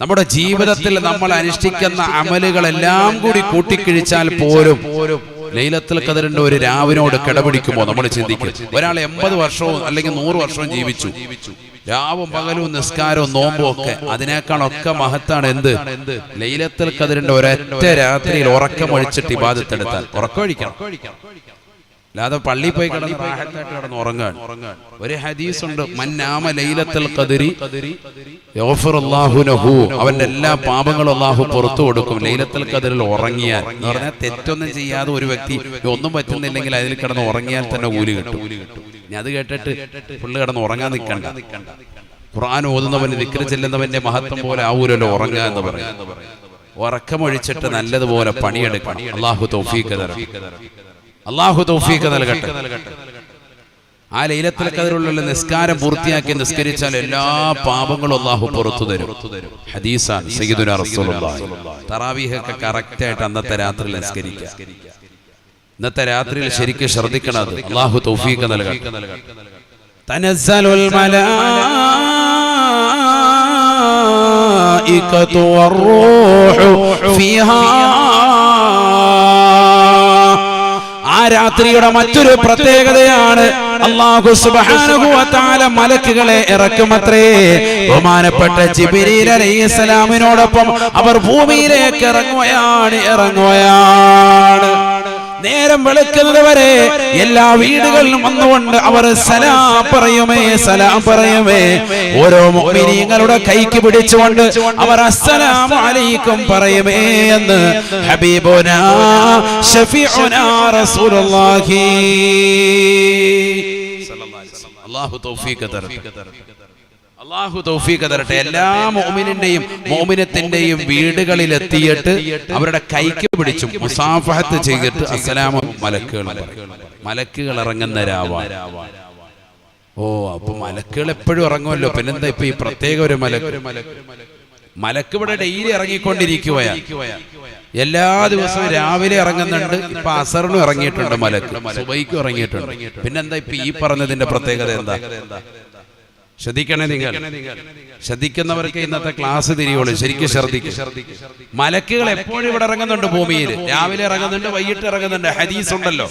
നമ്മുടെ ജീവിതത്തിൽ നമ്മൾ അനുഷ്ഠിക്കുന്ന അമലുകളെല്ലാം കൂടി കൂട്ടിക്കിഴിച്ചാൽ പോലും ലൈലത്തുൽ ഖദ്റിന്റെ ഒരു രാവിനോട് കിടപിടിക്കുമോ നമ്മൾ ചിന്തിക്കും. ഒരാൾ 80 വർഷവും അല്ലെങ്കിൽ 100 വർഷവും ജീവിച്ചു, രാവും പകലും നിസ്കാരവും നോമ്പും ഒക്കെ, അതിനേക്കാളൊക്കെ മഹത്താണ് എന്ത്? ലൈലത്തുൽ ഖദ്റിന്റെ ഒരൊറ്റ രാത്രിയിൽ ഉറക്കം ഒഴിച്ചിട്ട് ഇബാദത്ത് എടുത്താൽ. ഉറക്കം ഒഴിക്കണം, അല്ലാതെ പള്ളിയിൽ പോയി കിടന്ന് റാഹത്തായിട്ട് കിടന്ന് ഉറങ്ങാൻ. ഒരു ഹദീസ് ഉണ്ട്, മന്നാമ ലൈലത്തുൽ ഖദ്രി യഗ്ഫിറുല്ലാഹു ലഹു, അവന്റെ എല്ലാ പാപങ്ങളും അല്ലാഹു പുറത്തു കൊടുക്കും ലൈലത്തുൽ ഖദ്റിൽ ഉറങ്ങിയാൽ. എന്ന് പറഞ്ഞാൽ തെറ്റൊന്നും ചെയ്യാതെ ഒരു വ്യക്തി ഒന്നും പറ്റുന്നില്ലെങ്കിൽ അതിൽ കിടന്ന് ഉറങ്ങിയാൽ തന്നെ കൂലി കിട്ടും. ഇനി അത് കേട്ടിട്ട് പുള്ളി കിടന്ന് ഉറങ്ങാൻ നിൽക്കണ്ട. ഖുർആൻ ഓതുന്നവന്, ദിക്ർ ചെല്ലുന്നവന്റെ മഹത്വം പോലെ ആവൂലല്ലോ ഉറങ്ങുക എന്ന് പറയും. ഉറക്കമൊഴിച്ചിട്ട് നല്ലതുപോലെ പണിയെടുക്കണം. അല്ലാഹു തൗഫീഖ് തരട്ടെ, അല്ലാഹു തൗഫീഖ് നൽകട്ടെ. ആ ലൈലത്തുൽ ഖദ്റിലുള്ള നിസ്കാരം പൂർത്തിയാക്കി നിസ്കരിച്ചാൽ എല്ലാ പാപങ്ങളും അല്ലാഹു പുറത്തു തരും. ഹദീസാണ് സയ്യിദുനാ റസൂലുള്ളാഹി. തറാവീഹ് ഒക്കെ കറക്റ്റ് ആയിട്ട് അന്നത്തെ രാത്രിയിൽ നിസ്കരിക്കുക. ഇന്നത്തെ രാത്രിയിൽ ശരിക്കും ശ്രദ്ധിക്കണം. അല്ലാഹു തൗഫീഖ് നൽകട്ടെ. തനസ്സലുൽ മലായികതു വറൂഹു ഫീഹാ. ആ രാത്രിയുടെ മറ്റൊരു പ്രത്യേകതയാണ്, അല്ലാഹു സുബ്ഹാനഹു വ തആല മലക്കുകളെ ഇറക്കുമത്രേ. ബഹുമാനപ്പെട്ട ജിബ്രീൽ അലൈഹിസ്സലാമിനോടൊപ്പം അവർ ഭൂമിയിലേക്ക് ഇറങ്ങുകയാണ്. നേരം വെളുക്കുന്നത് വരെ എല്ലാ വീടുകളിലും വന്നുകൊണ്ട് അവർ സലാം പറയുമേ. ഓരോ മുഅ്മിനീങ്ങളുടെ കൈക്ക് പിടിച്ചുകൊണ്ട് അവർ അസ്സലാമു അലൈക്കും പറയുമേ എന്ന് ഹബീബുനാ ശഫീഉനാ റസൂലുള്ളാഹി സ്വല്ലല്ലാഹു അലൈഹി വസല്ലം. അല്ലാഹു തൗഫീഖ് തരട്ടെ, അല്ലാഹു തൗഫീഖ് തരട്ടെ. എല്ലാ മുഅ്മിനിന്റെയും മുഅ്മിനത്തിന്റെയും വീടുകളിൽ എത്തിയിട്ട് അവരുടെ കൈക്ക് പിടിച്ചും മുസാഫഹത്ത് ചെയ്തിട്ട് അസ്സലാമു മലക്കുകൾ ഇറങ്ങുന്ന രാവാണ്. ഓ, അപ്പൊ മലക്കുകൾ എപ്പോഴും ഇറങ്ങുമല്ലോ. പിന്നെന്താ ഇപ്പൊ ഈ പ്രത്യേക ഒരു മലക്ക് ഇവിടെ ഡെയിലി ഇറങ്ങിക്കൊണ്ടിരിക്കുകയാണ്. എല്ലാ ദിവസവും രാവിലെ ഇറങ്ങുന്നുണ്ട്. ഇപ്പൊ അസറിനും ഇറങ്ങിയിട്ടുണ്ട് മലക്ക്, സുബൈക്കും ഇറങ്ങിയിട്ടുണ്ട്. പിന്നെന്താ ഇപ്പൊ ഈ പറഞ്ഞതിന്റെ പ്രത്യേകത എന്താ? ശ്രദ്ധിക്കണേ, നിങ്ങൾ ശ്രദ്ധിക്കുന്നവർക്ക് ഇന്നത്തെ ക്ലാസ് തിരിയുള്ളൂ. ശരിക്കും ശ്രദ്ധിക്കും. മലക്കുകൾ എപ്പോഴും ഇവിടെ ഇറങ്ങുന്നുണ്ട് ഭൂമിയിൽ. രാവിലെ ഇറങ്ങുന്നുണ്ട്, വൈകിട്ട് ഇറങ്ങുന്നുണ്ട്. ഹദീസ് ഉണ്ടല്ലോ,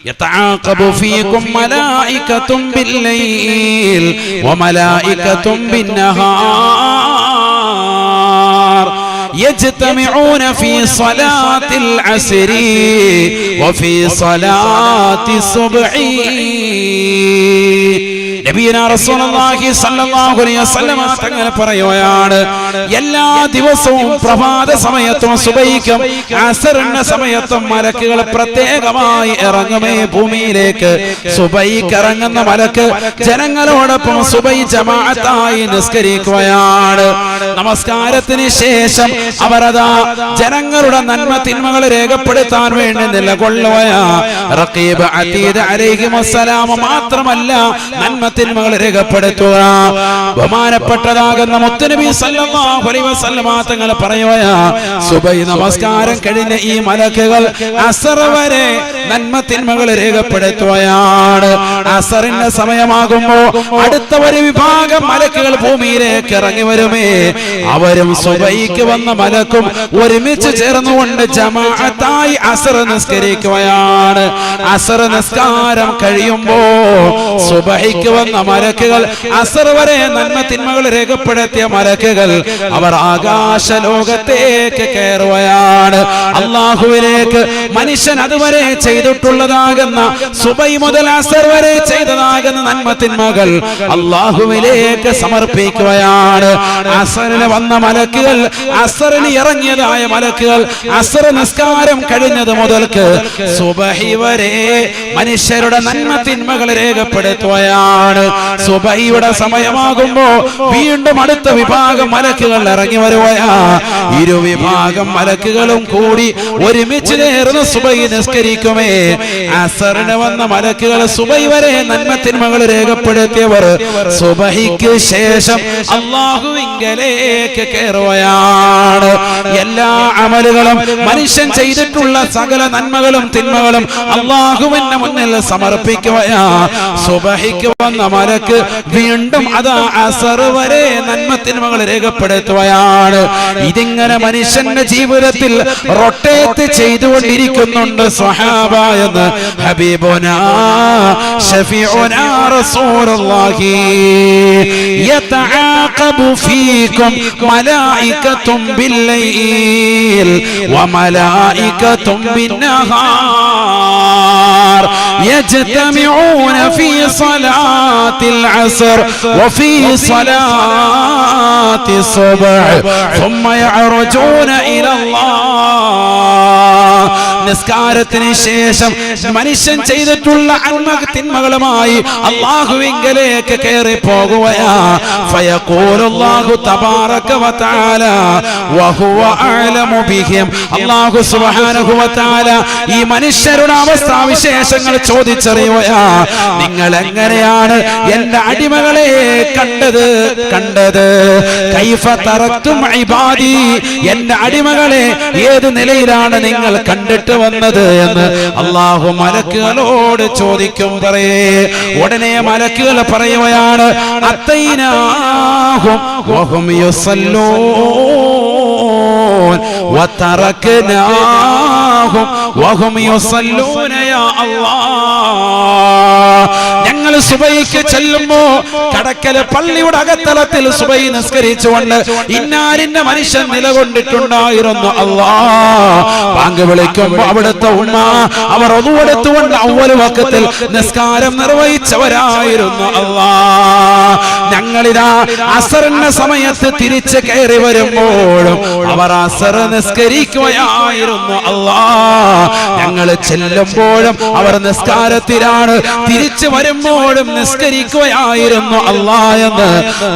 യതആഖബു ഫീകും മലായികതും ബില്ലൈൽ വമലായികതും ബിന്നഹാർ يجتمعون في صلاة العصر وفي صلاة الصبح. നബിയുനാ റസൂലുള്ളാഹി സ്വല്ലല്ലാഹു അലൈഹി വസല്ലം തങ്ങൾ പറയുകയാണ്, എല്ലാ ദിവസവും പ്രഭാത സമയത്തും സുബൈക്കും അസറിന്റെ സമയത്തും മലക്കുകൾ പ്രത്യേകമായി ഇറങ്ങുമേ ഭൂമിയിലേക്ക്. സുബൈക്ക് ഇറങ്ങുന്ന മലക്ക് ജനങ്ങളോടൊപ്പം സുബൈ ജമാഅത്തായി നിസ്കരിക്കുകയാണ്. നമസ്കാരത്തിന് ശേഷം അവരതാ ജനങ്ങളുടെ നന്മ തിന്മകൾ രേഖപ്പെടുത്താൻ വേണ്ടി നിലകൊള്ളുകയാണ്. റഖീബ് അതീദ് അലൈഹിമുസ്സലാം മാത്രമല്ല, നന്മ തിന്മകൾ രേഖപ്പെടുത്തുക. ബഹുമാനപ്പെട്ടതാകുന്ന മുത്തുനബി സല്ലല്ലാഹു അലൈഹി വസല്ലം തങ്ങൾ പറയുകയാണ്, സുബൈ നമസ്കാരം കഴിഞ്ഞ ഈ മലക്കുകൾ അസർ വരെ നന്മ തിന്മകൾ രേഖപ്പെടുത്തുകയാണ്. അസറിന്റെ സമയമാകുമ്പോ അടുത്ത ഒരു വിഭാഗം മലക്കുകൾ ഭൂമിയിലേക്ക് ഇറങ്ങി വരുമേ. അവരും സുബൈക്ക് വന്ന മലക്കും ഒരുമിച്ച് ചേർന്നുകൊണ്ട് ജമാഅത്തായി അസർ നിസ്കരിക്കുകയാണ്. അസർ നിസ്കാരം കഴിയുമ്പോ സുബഹിക്ക് വന്ന വന്ന മലക്കുകൾ, അസർ വരെ നന്മ തിന്മകൾ രേഖപ്പെടുത്തിയ മലക്കുകൾ അവർ ആകാശ ലോകത്തേക്ക് കയറുകയാണ്. അള്ളാഹുവിലേക്ക് മനുഷ്യൻ അതുവരെ ചെയ്തിട്ടുള്ളതാകുന്ന സുബൈ മുതൽ അസർ വരെ ചെയ്തതാകുന്ന നന്മ തിന്മകൾ അള്ളാഹുവിലേക്ക് സമർപ്പിക്കുകയാണ്. അസറിന് വന്ന മലക്കുകൾ, അസറിന് ഇറങ്ങിയതായ മലക്കുകൾ അസർ നിസ്കാരം കഴിഞ്ഞത് മുതൽക്ക് സുബഹി വരെ മനുഷ്യരുടെ നന്മ തിന്മകൾ രേഖപ്പെടുത്തുകയാണ്. സുബഹിയുടെ സമയമാകുമ്പോ വീണ്ടും അടുത്ത വിഭാഗം മലക്കുകൾ ഇറങ്ങി വരുകയാ. ഇരുവിഭാഗം മലക്കുകളും കൂടി ഒരുമിച്ച് ചേർന്ന് സുബഹി നിസ്കരിക്കുമേ. അസറിന് വന്ന മലക്കുകൾ സുബഹി വരെ നന്മ തിന്മകൾ രേഖപ്പെടുത്തിയവർ സുബഹിക്ക് ശേഷം അല്ലാഹുവിങ്കലേക്ക് കയറുകയാണ്. എല്ലാ അമലുകളും മനുഷ്യൻ ചെയ്തിട്ടുള്ള സകല നന്മകളും തിന്മകളും അല്ലാഹുവിന്റെ മുന്നിൽ സമർപ്പിക്കുകയാ. സുബഹിക്ക് വന്ന മലക്ക് വീണ്ടും അതാ അസർ വരെ നന്മ തിന്മകൾ രേഖപ്പെടുത്തുകയാണ്. ഇതിങ്ങനെ മനുഷ്യന്റെ ജീവിതത്തിൽ റൊട്ടേറ്റ് ചെയ്തുകൊണ്ടിരിക്കുന്നുണ്ട് സ്വഹാബ എന്ന് ഹബീബുനാ ശഫീഉനാ റസൂലുള്ളാഹി. യതആഖബു ഫീകും മലായികത്തും ബില്ലൈൽ വമലായികത്തും ബിന്നഹാർ യജ്തമിഊന ഫീ സ്വലാത്തിൽ അസ്ർ വഫീ സ്വലാത്തി സുബ്ഹ് ثم يعرجون إلى الله. നിസ്കാരത്തിന് ശേഷം മനുഷ്യൻ ചെയ്തിട്ടുള്ള തിന്മകളുമായി അല്ലാഹുവിങ്കലേക്ക് കയറി പോകുകയാ. ഫയഖൂലുല്ലാഹു തബാറക വതആല വഹുവ അഅലമു ബിഹിം. അല്ലാഹു സുബ്ഹാനഹു വതആല ഈ മനുഷ്യരുടെ അവസ്ഥാവിശേഷങ്ങൾ ചോദിച്ചറിയുകയാ. നിങ്ങൾ എങ്ങനെയാണ് എന്റെ അടിമകളെ കണ്ടത്? കൈഫ തറക്തും ഇബാദി, എന്റെ അടിമകളെ ഏത് നിലയിലാണ് നിങ്ങൾ കണ്ടിട്ട് വന്നത് എന്ന് അല്ലാഹു മലക്കുകളോട് ചോദിക്കും. പറയേ ഉടനെ മലക്കുകൾ പറയുകയാണ്, അത്തൈനാഹും വഹും യുസല്ലൂൻ വതറക്നാഹും വഹും യുസല്ലൂന യാ അല്ലാഹ്. ഞങ്ങൾ സുബഹിക്ക് ചെല്ലുമ്പോ കടക്കല് പള്ളിയുടെ അകത്തളത്തിൽ സുബഹി നിസ്കരിച്ചുകൊണ്ട് ഇന്നാരിന്റെ മനുഷ്യൻ നിലകൊണ്ടിട്ടുണ്ടായിരുന്നു. അല്ലാഹ് ബാങ്ക് വിളിക്കുമ്പോ അവിടുത്തെ ഉമ്മ അവർ ഒതുവെടുത്തുകൊണ്ട് അവ്വൽ വഖത്തിൽ നിസ്കാരം നിർവഹിച്ചവരായിരുന്നു. അല്ലാഹ് ഞങ്ങളിതാ അസറിന്റെ സമയത്ത് തിരിച്ച് കയറി വരുമ്പോഴും അവർ അസർ നിസ്കരിക്കുകയായിരുന്നു. അല്ലാഹ് ഞങ്ങൾ ചെല്ലുമ്പോഴും അവർ നിസ്കാരത്തിലാണ്, തിരിച്ചു വരുമ്പോഴും നിസ്കരിക്കുകയായിരുന്നു. അല്ലാഹ് എന്ന്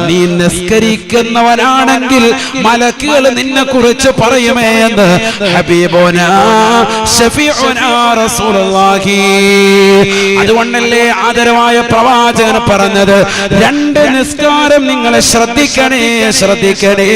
നീ നിസ്കരിക്കുന്നവനാണെങ്കിൽ മലക്കുകൾ നിന്നെ കുറിച്ച് പറയുമേ എന്ന് ഹബീബുനാ ശഫീഉനാ റസൂലുള്ളാഹി. അതുകൊണ്ടല്ലേ ആദരവായ പ്രവാചകൻ പറഞ്ഞത്, രണ്ട് നിസ്കാരം നിങ്ങൾ ശ്രദ്ധിക്കണേ.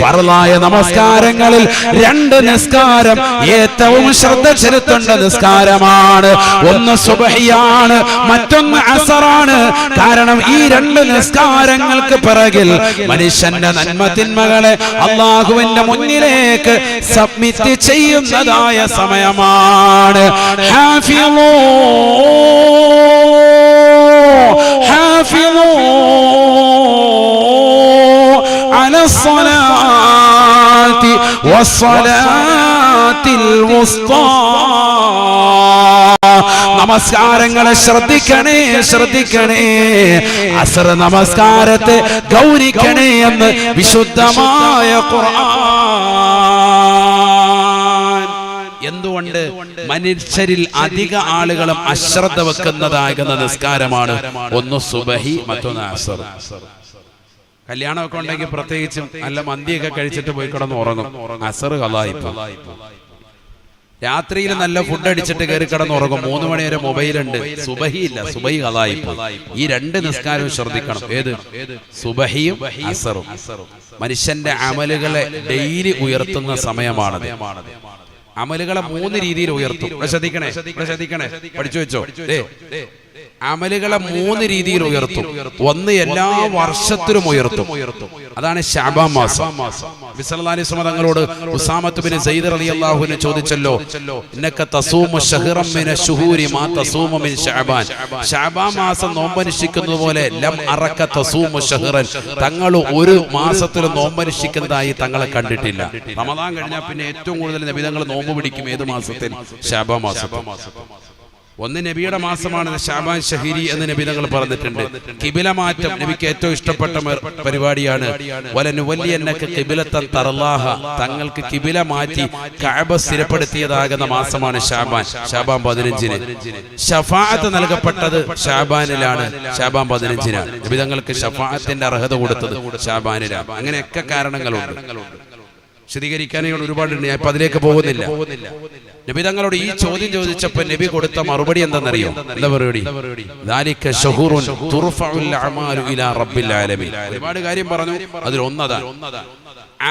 ഫർളായ നമസ്കാരങ്ങളിൽ രണ്ട് നിസ്കാരം ഏറ്റവും ശ്രദ്ധ ചെലുത്തേണ്ട നിസ്കാരമാണ്. ഒന്ന് സുബ്ഹിയാണ്, മറ്റൊന്ന് അസറാണ്. കാരണം ഈ രണ്ട് നിസ്കാരങ്ങൾക്ക് പിറകിൽ മനുഷ്യന്റെ നന്മ തിന്മകളെ അല്ലാഹുവിന്റെ മുന്നിലേക്ക് സബ്മിറ്റ് ചെയ്യുന്നതായ സമയമാണ്. ഹാഫിളൂ അലസ്സലാത്തി വസ്സലാത്തിൽ വുസ്താ. നമസ്കാരങ്ങളെ ശ്രദ്ധിക്കണേ. അസർ നമസ്കാരത്തെ ഗൗനിക്കണേ എന്ന് വിശുദ്ധമായ ഖുർആൻ. എന്തുകൊണ്ട് മനുഷ്യരിൽ അധിക ആളുകളും അശ്രദ്ധ വെക്കുന്നതാകുന്ന നിസ്കാരമാണ് ഒന്ന് സുബഹി, മറ്റൊന്ന് അസർ. കല്യാണമൊക്കെ ഉണ്ടെങ്കിൽ പ്രത്യേകിച്ചും നല്ല മന്തിയൊക്കെ കഴിച്ചിട്ട് പോയി കിടന്ന് ഉറങ്ങും. അസർ ഖലായിപ്പ. രാത്രിയിൽ നല്ല ഫുഡ് അടിച്ചിട്ട് കയറി കിടന്ന് ഉറങ്ങും. 3 മണി വരെ മൊബൈലുണ്ട്. സുബഹി ഇല്ല, സുബഹി ഖലായിപ്പ. ഈ രണ്ട് നിസ്കാരവും ശ്രദ്ധിക്കണം. ഏത്? സുബഹിയും അസറും. മനുഷ്യന്റെ അമലുകളെ ഡെയിലി ഉയർത്തുന്ന സമയമാണത്. അമലുകളെ 3 രീതിയിൽ ഉയർത്തും. ശ്രദ്ധിക്കണേ, പഠിച്ചു വെച്ചോ. അമലുകളെ 3 രീതിയിൽ ഉയർത്തും. ഒന്ന് എല്ലാ വർഷത്തിലും ഉയർത്തും. അതാണ് ശഅബാൻ മാസം. നബി സല്ലല്ലാഹു അലൈഹി വസല്ലം തങ്ങളോട് ഉസാമത്ത് ബിൻ സയ്യിദ് റളിയല്ലാഹു അൻഹു ചോദിച്ചല്ലോ, ഇന്നക തസൂമു ശഹ്റൻ മിന ശുഹൂരി മാ തസൂമു മിൻ ശഅബാൻ. ശഅബാൻ മാസം നോമ്പനുഷ്ഠിക്കുന്നത് പോലെ ലം അറക തസൂമു ശഹ്റൻ, തങ്ങൾ ഒരു മാസത്തിൽ നോമ്പനുഷ്ഠിക്കുന്നതായി തങ്ങളെ കണ്ടിട്ടില്ല. റമദാൻ കഴിഞ്ഞാൽ പിന്നെ ഏറ്റവും കൂടുതൽ നബി തങ്ങൾ നോമ്പ് പിടിക്കും ഏത് മാസത്തിൽ? ശഅബാൻ മാസത്തിൽ. ഒന്ന് നബിയുടെ മാസമാണ് ശഅബാൻ ശഹരി എന്ന് നബി തങ്ങൾ പറഞ്ഞിട്ടുണ്ട്. കിബില മാറ്റം നബിക്ക് ഏറ്റവും ഇഷ്ടപ്പെട്ട പരിപാടിയാണ്. വലനുവല്ലിയന്നക ഖിബ്ലതൻ തർലാഹ, തങ്ങൾക്ക് കിബില മാറ്റി കഅബ സ്ഥിരപ്പെടുത്തിയതാകുന്ന മാസമാണ് ശഅബാൻ. ശഅബാൻ 15-ന് ശഫാഅത്ത് നൽകപ്പെട്ടത് ശഅബാനിലാണ്. ശഅബാൻ 15-നാണ് നബി തങ്ങൾക്ക് ശഫാഅത്തിന്റെ അർഹത കൊടുത്തത് ശഅബാനിലാണ്. അങ്ങനെയൊക്കെ കാരണങ്ങളുണ്ട്, വിശദീകരിക്കാനായി ഒരുപാടുണ്ട്. ഞാൻ ഇപ്പൊ അതിലേക്ക് പോകുന്നില്ല. നബി തങ്ങളോട് ഈ ചോദ്യം ചോദിച്ചപ്പോൾ നബി കൊടുത്ത മറുപടി എന്താണെന്നറിയോ? എന്താ മറുപടി? ദാലിക ശഹൂറുൻ തുർഫഉൽ അഅമാലു ഇലാ റബ്ബിൽ ആലമീൻ. ഒരുപാട് കാര്യം പറഞ്ഞു, അതിൽ ഒന്നതാണ്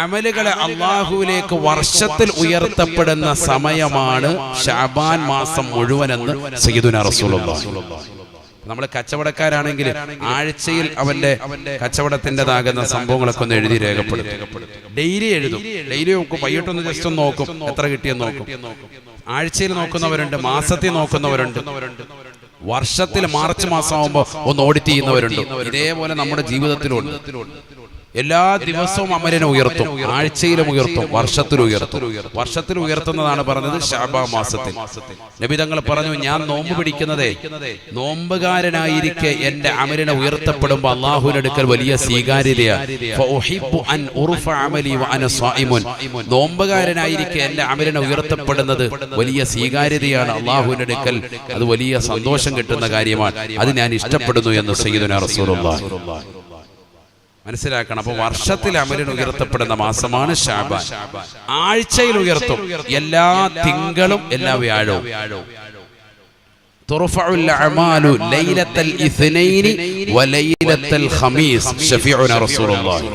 അമലുകളെ അല്ലാഹുവിലേക്ക് വർഷത്തിൽ ഉയർത്തപ്പെടുന്ന സമയമാണ് ശഅബാൻ മാസം മുഴുവനെന്ന് സയ്യിദുനാ റസൂലുള്ളാഹി. നമ്മൾ കച്ചവടക്കാരാണെങ്കിൽ ആഴ്ചയിൽ അവന്റെ കച്ചവടത്തിൻ്റെതാകുന്ന സംഭവങ്ങളൊക്കെ ഒന്ന് എഴുതി രേഖപ്പെടുത്തും. ഡെയിലി എഴുതും. ഡെയിലി നോക്കും, വൈകിട്ടൊന്ന് ജസ്റ്റ് ഒന്ന് നോക്കും, എത്ര കിട്ടിയെന്ന് നോക്കും. ആഴ്ചയിൽ നോക്കുന്നവരുണ്ട്, മാസത്തിൽ നോക്കുന്നവരുണ്ട്, വർഷത്തിൽ മാർച്ച് മാസം ആകുമ്പോൾ ഒന്ന് ഓഡിറ്റ് ചെയ്യുന്നവരുണ്ട്. ഇതേപോലെ നമ്മുടെ ജീവിതത്തിലുണ്ട്. എല്ലാ ദിവസവും അമലിനെ ഉയർത്തും, ആഴ്ചയിലും ഉയർത്തും, വർഷത്തിൽ ഉയർത്തും. വർഷത്തിൽ ഉയർത്തുന്നതാണ് പറഞ്ഞത് ശഅബാൻ മാസത്തിൽ. നബി തങ്ങൾ പറഞ്ഞു, ഞാൻ നോമ്പ് പിടിക്കുന്നതേ നോമ്പുകാരനായിരിക്കെ എന്റെ അമലിനെ ഉയർത്തപ്പെടുമ്പോൾ അല്ലാഹുവിന്റെ അടുക്കൽ വലിയ സ്വീകാര്യതയാണ്. നോമ്പുകാരനായിരിക്കെ എന്റെ അമലിനെ ഉയർത്തപ്പെടുന്നത് വലിയ സ്വീകാര്യതയാണ് അല്ലാഹുവിന്റെ അടുക്കൽ. അത് വലിയ സന്തോഷം കിട്ടുന്ന കാര്യമാണ്. അത് ഞാൻ ഇഷ്ടപ്പെടുന്നു എന്ന് സയ്യിദുനാ റസൂലുള്ളാഹി. മനസ്സിലാക്കണം. അപ്പൊ വർഷത്തിൽ അമലിന് ഉയർത്തപ്പെടുന്ന മാസമാണ് ശഅബാൻ. ആഴ്ചയിൽ ഉയർത്തും, എല്ലാ തിങ്കളും എല്ലാ വ്യാഴവും. തുർഫഉൽ അഅമാലു ലൈലത്തൽ ഇസ്നൈനി വലൈലത്തൽ ഖമീസ് ശഫീഉനാ റസൂലുള്ളാഹി.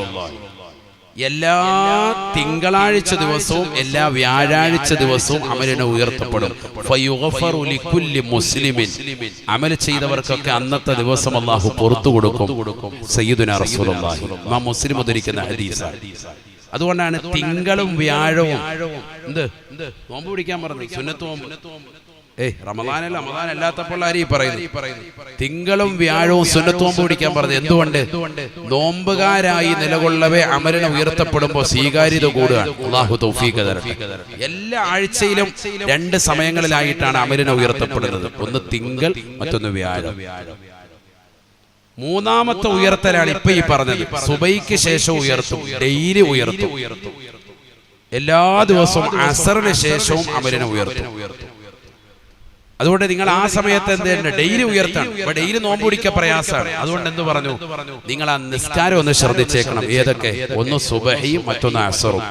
എല്ലാ തിങ്കളാഴ്ച ദിവസവും എല്ലാ വ്യാഴാഴ്ച ദിവസവും അമലിനെ ഉയർത്തപ്പെടും. ഫയുഗ്ഫറു ലികുല്ലി മുസ്ലിമിൻ, അമൽ ചെയ്തവർക്കൊക്കെ അന്നത്തെ ദിവസം അല്ലാഹു പുറത്തു കൊടുക്കും. സയ്യിദുനാ റസൂലുള്ളാഹി. ഇമാം മുസ്ലിം ഉദ്ധരിക്കുന്ന ഹദീസാണ്. അതുകൊണ്ടാണ് തിങ്കളും വ്യാഴവും നോമ്പ് പിടിക്കാൻ പറഞ്ഞത്. സുന്നത്ത് നോമ്പ് റമദാനല്ല, റമദാൻ അല്ലാത്തപ്പോൾ ആര് പറയുന്നു? തിങ്കളും വ്യാഴവും സുന്നത്ത് നോമ്പ് പിടിക്കാൻ പറഞ്ഞത് എന്തുകൊണ്ട്? നോമ്പുകാരായി നിലകൊള്ളവേ അമലിനെ ഉയർത്തപ്പെടുമ്പോൾ സ്വീകാര്യത കൂടുകയാണ്. അല്ലാഹു തൗഫീഖ് തരട്ടെ. എല്ലാ ആഴ്ചയിലും 2 സമയങ്ങളിലായിട്ടാണ് അമലിനെ ഉയർത്തപ്പെടുന്നത്. ഒന്ന് തിങ്കൾ, മറ്റൊന്ന് വ്യാഴം. മൂന്നാമത്തെ ഉയർത്തലാണ് ഇപ്പൊ ഈ പറഞ്ഞത്. സുബൈക്ക് ശേഷം ഉയർത്തും, ഡെയിലി ഉയർത്തും. എല്ലാ ദിവസവും അസറിന് ശേഷവും അമലിനെ ഉയർത്തും. അതുകൊണ്ട് നിങ്ങൾ ആ സമയത്ത് എന്ത് ഡെയിലി ഉയർത്തണം. അപ്പൊ ഡെയിലി നോമ്പ് പിടിക്കാൻ പ്രയാസമാണ്. അതുകൊണ്ട് എന്ത് പറഞ്ഞു? നിങ്ങൾ ആ നിസ്കാരം ഒന്ന് ശ്രദ്ധിച്ചേക്കണം. ഏതൊക്കെ? ഒന്ന് സുബഹിയും മറ്റൊന്ന് അസറും.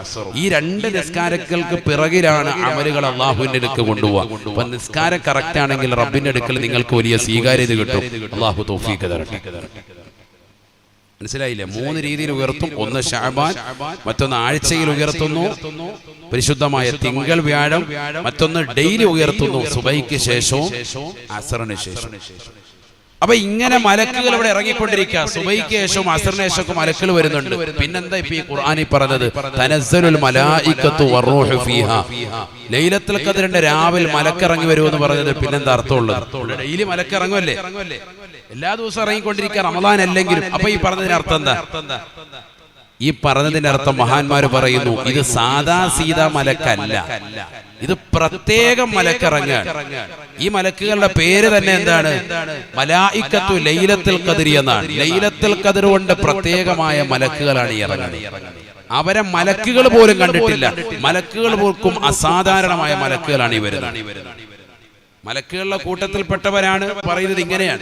ഈ 2 നിസ്കാരങ്ങൾക്ക് പിറകിലാണ് അമലുകൾ അള്ളാഹുവിന്റെ അടുക്ക് കൊണ്ടുപോകുക. അപ്പൊ നിസ്കാരം കറക്റ്റ് ആണെങ്കിൽ റബ്ബിന്റെ അടുക്കൽ നിങ്ങൾക്ക് വലിയ സ്വീകാര്യത കിട്ടും. അള്ളാഹു തൗഫീഖ് തരട്ടെ. മനസ്സിലായില്ലേ? 3 രീതിയിൽ ഉയർത്തും. ഒന്ന് ശഅബാൻ, മറ്റൊന്ന് ആഴ്ചയിൽ ഉയർത്തുന്നു പരിശുദ്ധമായ തിങ്കൾ വ്യാഴം, മറ്റൊന്ന് ഡെയിലി ഉയർത്തുന്നു സുബൈക്ക് ശേഷവും അസറിന് ശേഷം. അപ്പൊ ഇങ്ങനെ മലക്കുകൾ ഇവിടെ ഇറങ്ങിക്കൊണ്ടിരിക്കുക. സുബൈക്ക് ശേഷവും അസറിന് ശേഷവും മലക്കുകൾ വരുന്നുണ്ട്. പിന്നെന്താ ഇപ്പൊ ഈ ഖുർആനിൽ പറഞ്ഞത്? തനസ്സലുൽ മലായികത്തു വറൂഹു ഫീഹാ. ലൈലത്തുൽ ഖദ്റിന്റെ രാവിൽ മലക്കിറങ്ങി വരുമെന്ന് പറഞ്ഞത് പിന്നെന്താ അർത്ഥമുള്ളത്? ഡെയിലി മലക്കിറങ്ങുമല്ലേ? എല്ലാ ദിവസവും ഇറങ്ങിക്കൊണ്ടിരിക്കുക, റമദാൻ അല്ലെങ്കിലും. അപ്പൊ ഈ പറഞ്ഞതിന് അർത്ഥം എന്താ? ഈ പറഞ്ഞതിന്റെ അർത്ഥം മഹാന്മാര് പറയുന്നു, ഇത് സാദാ സീതാ മലക്കല്ല, ഇത് പ്രത്യേകം മലക്കിറങ്ങാൻ. ഈ മലക്കുകളുടെ പേര് തന്നെ എന്താണ്? മലായിക്കത്തു ലൈലത്തുൽ ഖദ്രി എന്നാണ്. ലൈലത്തുൽ ഖദ്ർ കൊണ്ട് പ്രത്യേകമായ മലക്കുകളാണ് ഈ ഇറങ്ങുന്നത്. അവരെ മലക്കുകൾ പോലും കണ്ടിട്ടില്ല. മലക്കുകൾ പോലും അസാധാരണമായ മലക്കുകളാണ് ഈ വരുന്നത്. മലക്കുകളുടെ കൂട്ടത്തിൽപ്പെട്ടവരാണ് പറയുന്നത് ഇങ്ങനെയാണ്: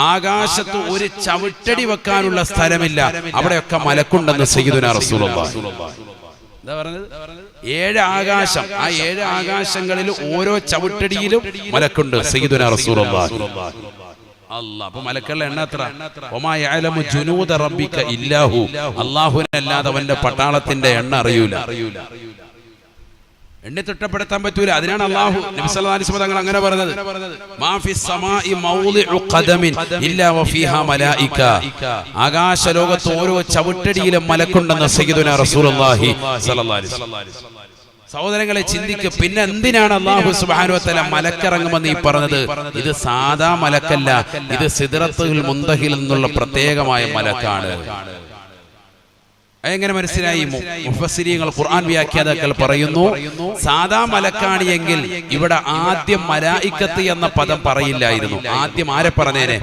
ആകാശത്ത് ഒരു ചവിട്ടടി വെക്കാനുള്ള സ്ഥലമില്ല, അവിടെയൊക്കെ മലക്കുണ്ടെന്ന് സയ്യിദുനാ റസൂലുള്ളാഹി. എന്താ പറഞ്ഞത്? 7 ആകാശം. ആ 7 ആകാശങ്ങളിൽ ഓരോ ചവിട്ടടിയിലും മലക്കുണ്ട് സയ്യിദുനാ റസൂലുള്ളാഹി. അല്ലാഹ്. അപ്പൊ മലക്കുകളുടെ എണ്ണം എത്ര? വമാ യഅലമു ജുനൂദ റബ്ബിക ഇല്ലാഹു. അല്ലാഹുവിനല്ലാതെ അവന്റെ പട്ടാളത്തിന്റെ എണ്ണം അറിയൂല. എണ്ണി തിട്ടപ്പെടുത്താൻ പറ്റൂല. അതിനാണ് അല്ലാഹു നബി സല്ലല്ലാഹു അലൈഹി വസല്ലം അങ്ങനെ പറഞ്ഞത്, മാ ഫിസ് സമാഇ മൗളിഉ ഖദമിൻ ഇല്ലാ വഫീഹാ മലായിക. ആകാശ ലോകത്ത് ഓരോ ചവിട്ടടിയിലും മലക്കുണ്ടെന്ന് സയ്യിദുനാ റസൂലുള്ളാഹി സ്വല്ലല്ലാഹു അലൈഹി വസല്ലം. സഹോദരങ്ങളെ ചിന്തിക്കുക, പിന്നെ എന്തിനാണ് അല്ലാഹു സുബ്ഹാനഹു വ തആല മലക്കിറങ്ങുമെന്ന് ഈ പറഞ്ഞത്? ഇത് സാധാ മലക്കല്ല, ഇത് സിദ്റത്തുൽ മുന്തഹിൽ നിന്നുള്ള പ്രത്യേകമായ മലക്കാണ്. എങ്ങനെ മനസ്സിലായി? മുഫസ്സിരീങ്ങൾ, ഖുർആൻ വ്യാഖ്യാതാക്കൾ പറയുന്നു, സാധാ മലക്കാണ് എങ്കിൽ ഇവിടെ ആദ്യം മലായിക്കത്ത് എന്ന പദം പറയില്ലായിരുന്നു. ആദ്യം ആരെ പറഞ്ഞേനെ?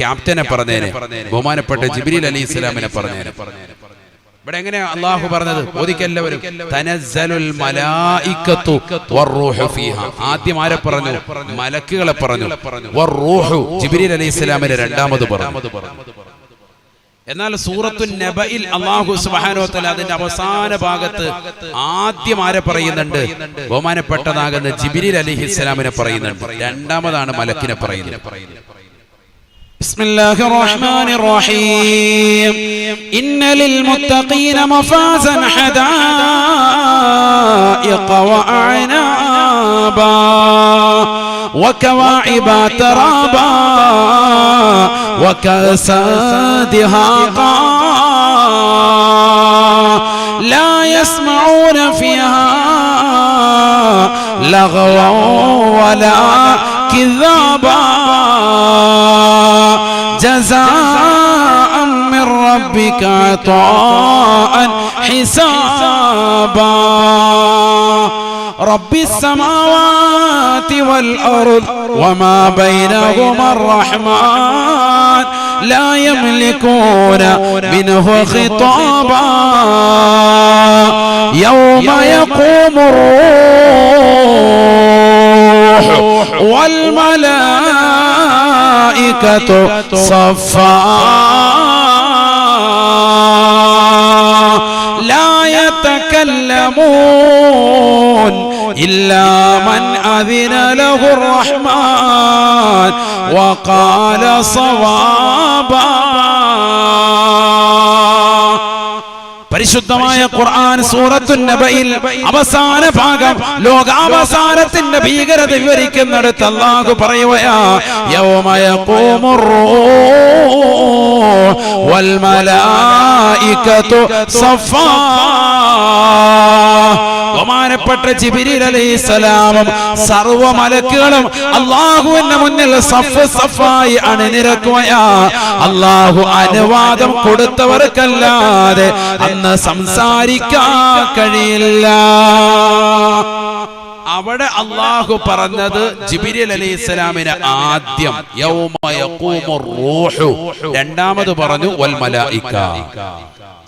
ക്യാപ്റ്റനെ പറഞ്ഞേനെ, ബഹുമാനപ്പെട്ട ജിബ്രീൽ അലൈഹിസ്സലാമിനെ പറഞ്ഞേനെ. ഇവിടെ എങ്ങനെ അല്ലാഹു പറഞ്ഞത്? ഓദിക്കെല്ലാവരും, തനസ്സലുൽ മലായിക്കത്തു വറൂഹു ഫീഹാ. ആദ്യം ആരെ പറഞ്ഞു? മലക്കുകളെ പറഞ്ഞു. വറൂഹു ജിബ്രീൽ അലൈഹിസ്സലാമിനെ രണ്ടാമത് പറഞ്ഞു. എന്നാൽ സൂറത്തുൻ നബയിൽ അല്ലാഹു സുബ്ഹാനഹു വ തആല അതിന്റെ അവസാന ഭാഗത്ത് ആദ്യം ആരെ പറയുന്നുണ്ട്? ബഹുമാനപ്പെട്ടതാകുന്ന ജിബ്രീൽ അലൈഹിസ്സലാമിനെ പറയുന്നുണ്ട്. രണ്ടാമതാണ് മലക്കിനെ പറയുന്നത്. ബിസ്മില്ലാഹിർ റഹ്മാനിർ റഹീം. ഇന്ന ലിൽ മുത്തഖീന മഫാസൻ ഹദായിഖ വഅനാബാ وكواعب ترابا وكأسا دهاقا لا يسمعون فيها لغوا ولا كذابا جزاء من ربك عطاء حسابا رب السماوات والأرض وما بينهما الرحمن لا يملكون منه خطابا يوم يقوم الروح والملائكة صفا لا يتكلمون إلا من أذن له الرحمن وقال صوابا. പരിശുദ്ധമായ ഖുർആൻ സൂറത്തുൻ നബയിൽ അവസാന ഭാഗം ലോകാവസാനത്തിന്റെ ഭീകരത വിവരിക്കുന്നിടത്ത് അല്ലാഹു പറയുകയാ, യൗമ യഖൂമുർ റൂഹ് വൽ മലായികതു സഫാ. ബഹുമാനപ്പെട്ട ജിബ്രീൽ അലൈഹിസ്സലാമും സർവ്വ മലക്കുകളും അല്ലാഹുവിന്റെ മുന്നിൽ സഫ് സഫായി അണിനിരക്കുകയാ. അല്ലാഹു അനുവാദം കൊടുത്തവർക്കല്ലാതെ അന്ന് സംസാരിക്കാൻ കഴിയില്ല. അവിടെ അല്ലാഹു പറഞ്ഞത് ജിബ്രീൽ അലൈഹിസ്സലാമിനെ ആദ്യം യൗമ യഖൂമുർ റൂഹു, രണ്ടാമത് പറഞ്ഞു വൽ മലായിക.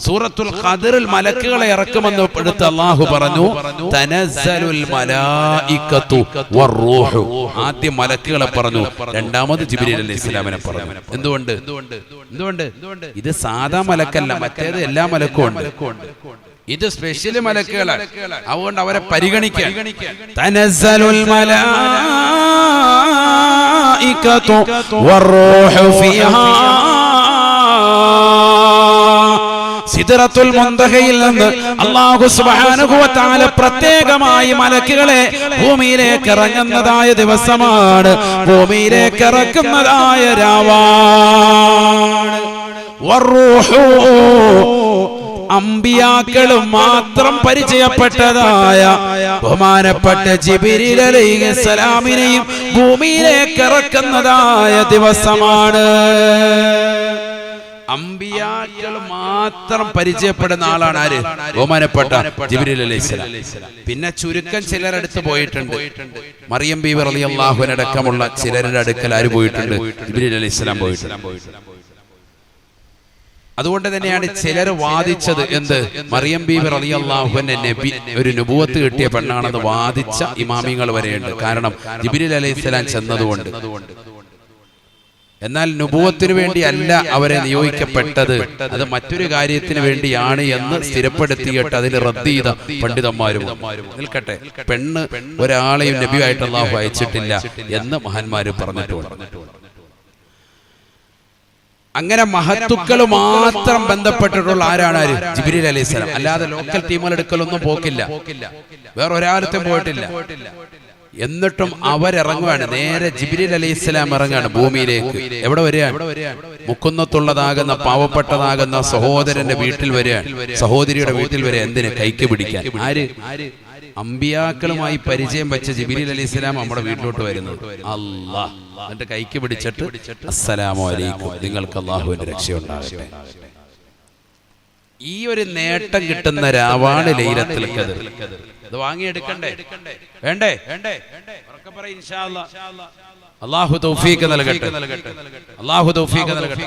സൂറത്തുൽ ഖദറിൽ മലക്കുകളെ ഇറക്കുമെന്ന് എടുത്ത് അല്ലാഹു പറഞ്ഞു തനസ്സലുൽ മലായികത്തു വറൂഹു. ആദ്യം മലക്കുകളെ പറഞ്ഞു, രണ്ടാമത് ജിബ്രീൽ അലൈഹിസ്സലാമിനെ പറഞ്ഞു. എന്തുകൊണ്ട്? ഇത് സാധാ മലക്കല്ല, മറ്റേത് എല്ലാ മലക്കും ഉണ്ട്. ഇത് സ്പെഷ്യൽ മലക്കുകളാണ്, അതുകൊണ്ട് അവരെ പരിഗണിക്കാൻ. തനസ്സലുൽ മലായികത്തു വറൂഹു ഫീഹാ. സിദ്റത്തുൽ മുന്തഹയിൽ നിന്ന് അല്ലാഹു സുബ്ഹാനഹു വ തആല പ്രത്യേകമായി മലക്കുകളെ ഭൂമിയിലേക്ക് ഇറങ്ങുന്നതായ ദിവസമാണ്, ഭൂമിയിലേക്ക് ഇറക്കുന്നതായ രാവാണ്. വറൂഹു, അമ്പിയാക്കളും മാത്രം പരിചയപ്പെട്ടതായ ബഹുമാനപ്പെട്ട ജിബ്രീൽ അലൈഹിസ്സലാമിനെയും ഭൂമിയിലേക്ക് ഇറക്കുന്നതായ ദിവസമാണ്. അമ്പിയാക്കൾ മാത്രം പരിചയപ്പെടുന്ന ആളാണ് ആര്? ബഹുമാനപ്പെട്ട ജിബ്രീൽ അലൈഹിസ്സലാം. പിന്നെ ചുരുക്കം ചിലരടുത്ത് പോയിട്ടുണ്ട്. മറിയം ബീവി റളിയല്ലാഹു അൻഹ അടക്കമുള്ള ചിലരുടെ അടുക്കൽ ആര് പോയിട്ടുണ്ട്? ജിബ്രീൽ അലൈഹിസ്സലാം പോയിട്ടുണ്ട്. അതുകൊണ്ട് തന്നെയാണ് ചിലർ വാദിച്ചത് എന്ത്? മറിയം ബീവി റളിയല്ലാഹു അൻഹ നബി ഒരു നുബുവത്ത് കിട്ടിയ പെണ്ണാണെന്ന് വാദിച്ച ഇമാമിങ്ങൾ വരെയുണ്ട്. കാരണം ജിബ്രീൽ അലൈഹിസ്സലാം ചെന്നതുകൊണ്ട്. എന്നാൽ നുബുവത്തിന് വേണ്ടി അല്ല അവരെ നിയോഗിക്കപ്പെട്ടത്, അത് മറ്റൊരു കാര്യത്തിന് വേണ്ടിയാണ് എന്ന് സ്ഥിരപ്പെടുത്തിയിട്ട് അതിൽ റദ്ദ് ചെയ്ത പണ്ഡിതന്മാരും നിൽക്കട്ടെ. പെണ്ണ് ഒരാളെയും നബിയായിട്ട് അല്ലാഹു അയച്ചിട്ടില്ല എന്ന് മഹാന്മാര് പറഞ്ഞിട്ടുണ്ട്. അങ്ങനെ മഹത്തുക്കൾ മാത്രം ബന്ധപ്പെട്ടിട്ടുള്ള ആരാണ്? ജിബ്രീൽ അലൈഹിസ്സലാം. അല്ലാതെ ലോക്കൽ ടീമുകൾ എടുക്കലൊന്നും പോക്കില്ല, വേറെ ഒരാളത്തും പോയിട്ടില്ല. എന്നിട്ടും അവരിറങ്ങുകയാണ്, നേരെ ജിബ്രീൽ അലൈഹിസ്സലാം ഇറങ്ങാണ് ഭൂമിയിലേക്ക്. എവിടെ വരികയാണ്? മുക്കുന്നത്തുള്ളതാകുന്ന പാവപ്പെട്ടതാകുന്ന സഹോദരന്റെ വീട്ടിൽ വരികയാണ്, സഹോദരിയുടെ വീട്ടിൽ വരിക. എന്തിന്? കൈക്ക് പിടിക്കാൻ. ആര്? അമ്പിയാക്കളുമായി പരിചയം വെച്ച ജിബ്രീൽ അലൈഹിസ്സലാം നമ്മുടെ വീട്ടിലോട്ട് വരുന്നത്. അല്ലാഹ്. എന്നിട്ട് കൈക്ക് പിടിച്ചിട്ട് അസ്സലാമു അലൈക്കും, നിങ്ങൾക്ക് അല്ലാഹുവിന്റെ രക്ഷയുണ്ടാകട്ടെ. ഈ ഒരു നേട്ടം കിട്ടുന്ന രാവാണ് ലൈലത്തുൽ ഖദ്ർ. അത് വാങ്ങിയെടുക്കണ്ടേ? വേണ്ടേ? ഇൻഷാ അല്ലാഹ്. അല്ലാഹു തൗഫീഖ് നൽകട്ടെ. അല്ലാഹു തൗഫീഖ് നൽകട്ടെ.